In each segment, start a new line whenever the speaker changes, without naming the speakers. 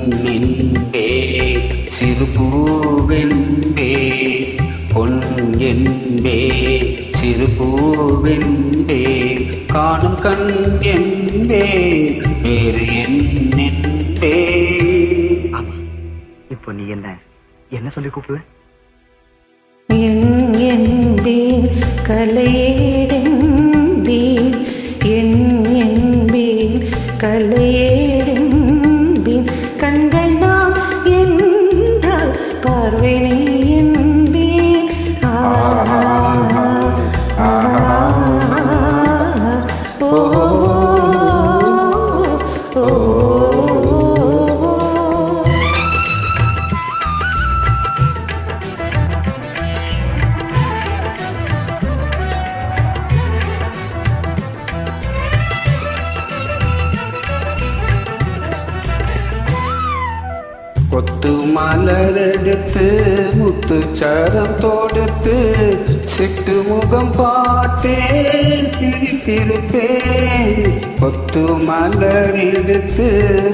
பொன்னென்பே சிறுபூவென்பே பொன் என்பே சிறுபூவென்பே காணும் கண் என்பே வேறு என்னென்பே.
இப்போ நீ என்ன சொல்லி கூப்பிடுவ?
என்பேன் கலையேடென்பேன் என்பேன் கலையேடென்பேன் கண்கள் நாம் என்றால் பார்வைனை என்பேன். ஓ
கொத்து மலரெடுத்து முத்து சரம் தொடுத்து சிட்டு முகம் பார்த்தே சிரித்திருப்பேன். கொத்து மலரெடுத்து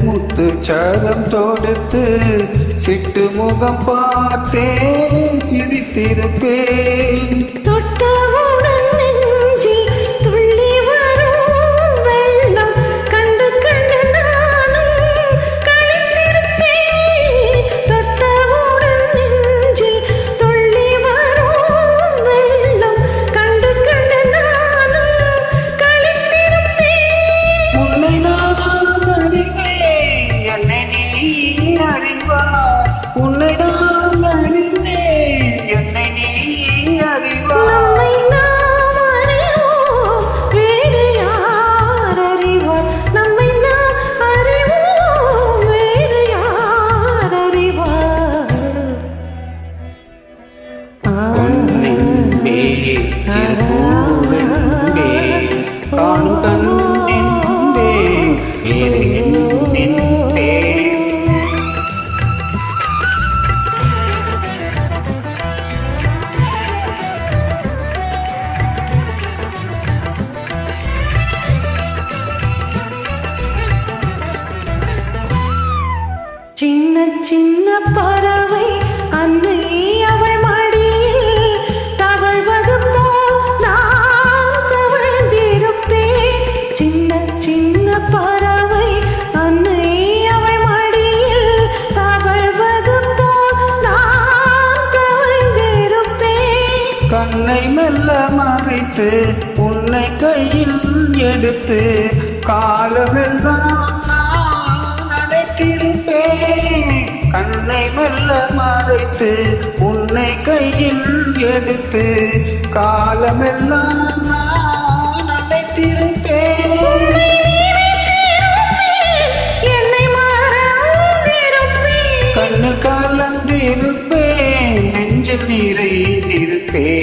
முத்து சரம் தொடுத்து சிட்டு முகம் பார்த்தே சிரித்திருப்பேன். உன்னை நான் அறிந்தேன், என்னை நீ அறிவாய்.
நம்மை நாம் அறிவோம், வேறு யார் அறிவார்? நம்மை நாம் அறிவோம், வேறு யார் அறிவார்?
பொன்னென்பே சிறுபூவென்பே காணும் கண் என்பே வேறு என்னென்பே.
சின்ன சின்ன பறவை அன்னை அவள் மடியில் தவழ்வது போல் நான் தவழ்ந்திருப்பேன். சின்ன சின்ன பறவை அன்னை அவள் மடியில் தவழ்வது போல் நான் தவழ்ந்திருப்பேன்.
கண்ணை மெல்ல மறைத்து உன்னை கையில் எடுத்து காலமெல்லாம் கண்ணை மெல்ல மறைத்து உன்னை கையில் எடுத்து காலமெல்லாம் நான் அடைத்திருப்பேன்.
என்னை மறந்திருப்பேன்,
கண்ணில் கலந்திருப்பேன், நெஞ்சில் நிறைந்திருப்பேன்.